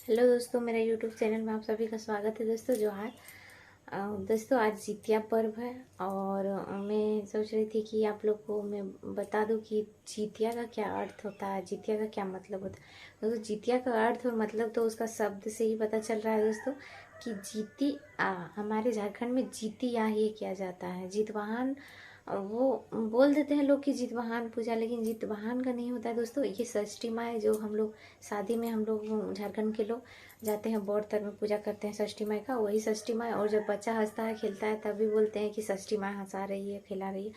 Hello दोस्तों, मेरा YouTube channel में आप सभी का स्वागत है। दोस्तों दोस्तों आज जितिया पर्व है और मैं सोच रही थी कि आप लोग को मैं बता दूं कि जितिया का क्या अर्थ होता है, जितिया का क्या मतलब होता है। दोस्तों जितिया का अर्थ और मतलब तो उसका शब्द से ही पता चल रहा है दोस्तों कि जीती हमारे झारखंड में जीतिया ही किया जाता है। जितवाहन वो बोल देते हैं लोग कि जितवाहन पूजा, लेकिन जितवाहन का नहीं होता है दोस्तों। ये षष्ठी माँ है जो हम लोग शादी में हम लोग झारखंड के लोग जाते हैं बौड़ तर में पूजा करते हैं षष्ठी माई का, वही षष्ठी माई। और जब बच्चा हंसता है खेलता है तब भी बोलते हैं कि षष्ठी माँ हंसा रही है खिला रही है।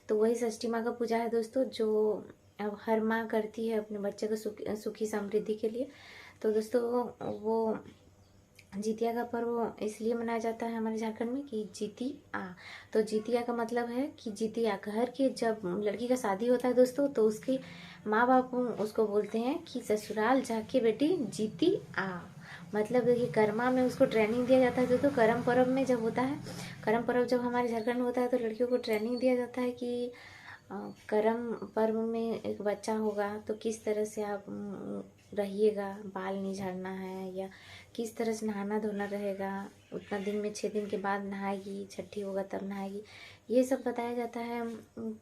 तो वही षष्ठी माँ का पूजा है दोस्तों, जो अब हर माँ करती है अपने बच्चे को सुखी समृद्धि के लिए। तो दोस्तों वो जितिया का पर्व इसलिए मनाया जाता है हमारे झारखंड में कि जीती आ। तो जितिया का मतलब है कि जीतिया, घर के जब लड़की का शादी होता है दोस्तों तो उसके माँ बाप उसको बोलते हैं कि ससुराल जाके बेटी जीती आ। मतलब देखिए कर्मा में उसको ट्रेनिंग दिया जाता है दोस्तों। करम पर्व में जब होता है, करम पर्व जब हमारे झारखंड में होता है तो लड़कियों को ट्रेनिंग दिया जाता है कि करम पर्व में एक बच्चा होगा तो किस तरह से आप रहिएगा, बाल नहीं झाड़ना है, या किस तरह से नहाना धोना रहेगा। उतना दिन में 6 दिन के बाद नहाएगी, छठी होगा तब नहाएगी। ये सब बताया जाता है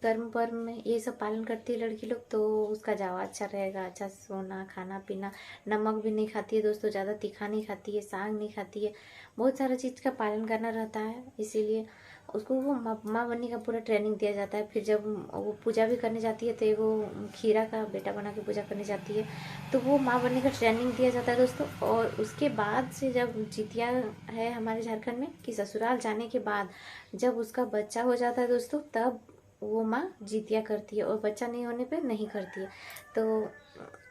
कर्म पर्व में। ये सब पालन करती है लड़की लोग तो उसका जावा अच्छा रहेगा, अच्छा सोना खाना पीना। नमक भी नहीं खाती है दोस्तों, ज़्यादा तीखा नहीं खाती है, साग नहीं खाती है, बहुत सारा चीज़ का पालन करना रहता है। इसीलिए उसको वो माँ बनने का पूरा ट्रेनिंग दिया जाता है। फिर जब वो पूजा भी करने जाती है तो वो खीरा का बेटा बना के पूजा करने जाती है, तो वो माँ बनने का ट्रेनिंग दिया जाता है दोस्तों। और उसके बाद से जब जितिया है हमारे झारखंड में कि ससुराल जाने के बाद जब उसका बच्चा हो जाता है दोस्तों, तब वो माँ जितिया करती है, और बच्चा नहीं होने पे नहीं करती है। तो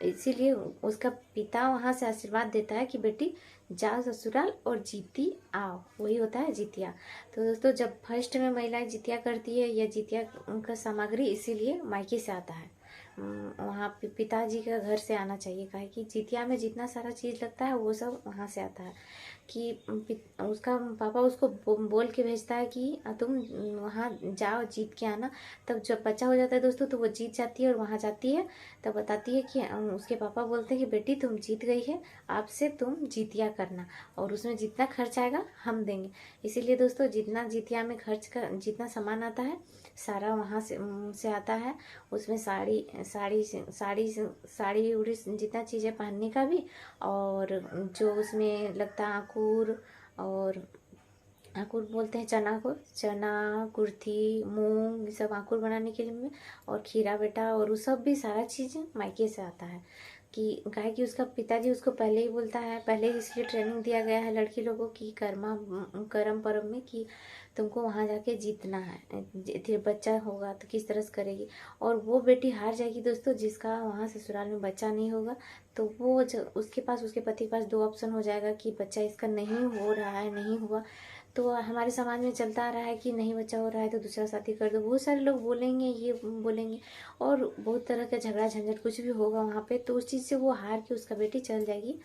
इसीलिए उसका पिता वहाँ से आशीर्वाद देता है कि बेटी जाओ ससुराल और जीती आओ, वही होता है जितिया। तो दोस्तों जब फर्स्ट में महिलाएं जितिया करती है, या जितिया का सामग्री इसीलिए मायके से आता है, वहाँ पिताजी का घर से आना चाहिए। काहे कि जितिया में जितना सारा चीज़ लगता है वो सब वहाँ से आता है। कि उसका पापा उसको बोल के भेजता है कि तुम वहाँ जाओ जीत के आना। तब जब बच्चा हो जाता है दोस्तों तो वो जीत जाती है और वहाँ जाती है, तब बताती है कि उसके पापा बोलते हैं कि बेटी तुम जीत गई है, आपसे तुम जितिया करना, और उसमें जितना खर्च आएगा हम देंगे। इसीलिए दोस्तों जितना जितिया में खर्च का जितना सामान आता है सारा वहाँ से आता है। उसमें साड़ी साड़ी साड़ी साड़ी उड़ी जितना चीज़ें पहनने का भी, और जो उसमें लगता है आँकूर, और आँकूर बोलते हैं चना को, चना कुर्थी मूंग, ये सब आँकूर बनाने के लिए में, और खीरा बेटा, और वो सब भी सारा चीज़ मायके से आता है। कि काहे कि उसका पिताजी उसको पहले ही बोलता है, पहले ही इसलिए ट्रेनिंग दिया गया है लड़की लोगों की करम पर्व में कि तुमको वहाँ जाके जीतना है, फिर बच्चा होगा तो किस तरह से करेगी। और वो बेटी हार जाएगी दोस्तों जिसका वहाँ ससुराल में बच्चा नहीं होगा। तो वो उसके पास, उसके पति के पास दो ऑप्शन हो जाएगा कि बच्चा इसका नहीं हो रहा है, नहीं हुआ तो हमारे समाज में चलता आ रहा है कि नहीं बच्चा हो रहा है तो दूसरा शादी कर दो। बहुत सारे लोग बोलेंगे, ये बोलेंगे, और बहुत तरह का झगड़ा झंझट कुछ भी होगा वहाँ पे। तो उस चीज़ से वो हार के उसका बेटी चल जाएगी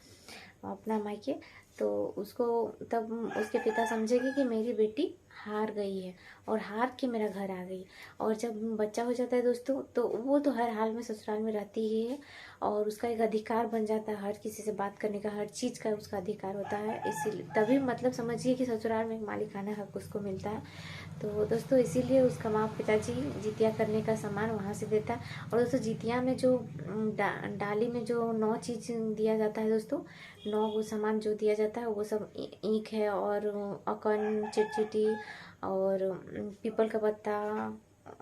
अपना मायके। तो उसको तब उसके पिता समझेंगे कि मेरी बेटी हार गई है और हार के मेरा घर आ गई। और जब बच्चा हो जाता है दोस्तों तो वो तो हर हाल में ससुराल में रहती ही है, और उसका एक अधिकार बन जाता है, हर किसी से बात करने का, हर चीज़ का उसका अधिकार होता है। इसीलिए तभी मतलब समझिए कि ससुराल में मालिकाना हक उसको मिलता है। तो दोस्तों इसीलिए उसका माँ पिताजी जितिया करने का सामान वहाँ से देता है। और दोस्तों जितिया में जो डाली में जो 9 चीज़ दिया जाता है दोस्तों, 9 वो सामान जो दिया जाता है वो सब ईख है, और अकन चिटचिटी, और पीपल का पत्ता,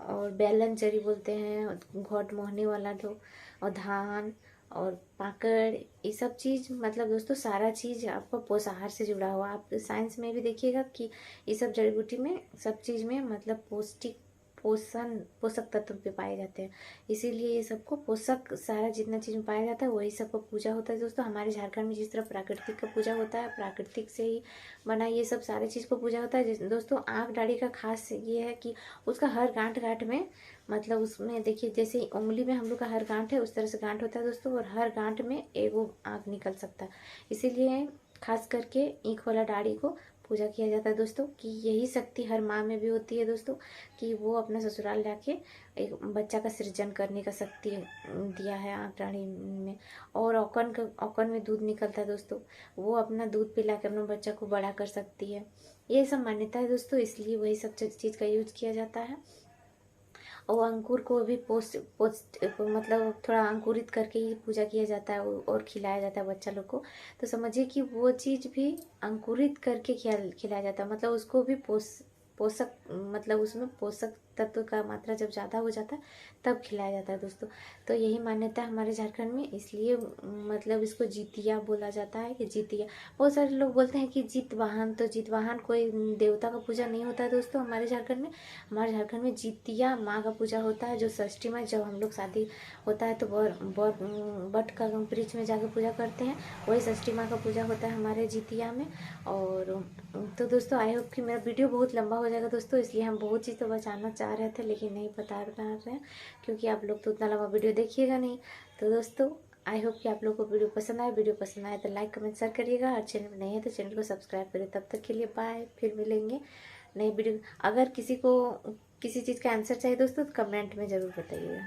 और बेलन चरी बोलते हैं, घोट मोहने वाला जो, और धान और पाकड़, ये सब चीज़ मतलब दोस्तों सारा चीज़ आपको पोषाहार से जुड़ा हुआ। आप साइंस में भी देखिएगा कि ये सब जड़ी बूटी में सब चीज़ में मतलब पौष्टिक पोषक तत्व पे पाए जाते हैं। इसीलिए ये सबको पोषक सारा जितना चीज़ में पाया जाता है वही सबको पूजा होता है दोस्तों। हमारे झारखंड में जिस तरह प्राकृतिक का पूजा होता है, प्राकृतिक से ही बना ये सब सारे चीज़ को पूजा होता है दोस्तों। आँख डाली का खास ये है कि उसका हर गांठ गांठ में मतलब उसमें देखिए जैसे उंगली में हम लोग का हर गांठ है उस तरह से गांठ होता है दोस्तों, और हर गांठ में एगो आँख निकल सकता है। इसीलिए खास करके ईख वाला डाढ़ी को पूजा किया जाता है दोस्तों, कि यही शक्ति हर माँ में भी होती है दोस्तों, कि वो अपना ससुराल जाके एक बच्चा का सृजन करने का शक्ति दिया है आंकड़ाणी में। और औकन में दूध निकलता है दोस्तों, वो अपना दूध पिला के अपने बच्चा को बड़ा कर सकती है। ये सब मान्यता है दोस्तों, इसलिए वही सब चीज़ का यूज किया जाता है। और अंकुर को भी मतलब थोड़ा अंकुरित करके ही पूजा किया जाता है और खिलाया जाता है बच्चा लोग को। तो समझिए कि वो चीज़ भी अंकुरित करके खिलाया जाता है, मतलब उसको भी पोषक मतलब उसमें पोषक तत्व का मात्रा जब ज़्यादा हो जाता है तब खिलाया जाता है दोस्तों। तो यही मान्यता है हमारे झारखंड में, इसलिए मतलब इसको जितिया बोला जाता है कि जितिया। बहुत सारे लोग बोलते हैं कि जितवाहन, तो जितवाहन कोई देवता का पूजा नहीं होता है दोस्तों हमारे झारखंड में। हमारे झारखंड में जितिया माँ का पूजा होता है, जो षष्ठी में जब हम लोग शादी होता है तो बट का वृक्ष में जाकर पूजा करते हैं, वही षष्ठी माँ का पूजा होता है हमारे जितिया में। और तो दोस्तों आई होप कि मेरा वीडियो बहुत लंबा हो जाएगा दोस्तों, इसलिए हम बहुत चीज़ तो बचाना चाह रहे थे लेकिन नहीं बता रहे हैं, क्योंकि आप लोग तो उतना लंबा वीडियो देखिएगा नहीं। तो दोस्तों आई होप कि आप लोगों को वीडियो पसंद आए। वीडियो पसंद आए तो लाइक कमेंट शेयर करिएगा, और चैनल में नहीं है तो चैनल को सब्सक्राइब करिए। तब तक के लिए बाय, फिर मिलेंगे नई वीडियो। अगर किसी को किसी चीज़ का आंसर चाहिए दोस्तों तो कमेंट में ज़रूर बताइएगा।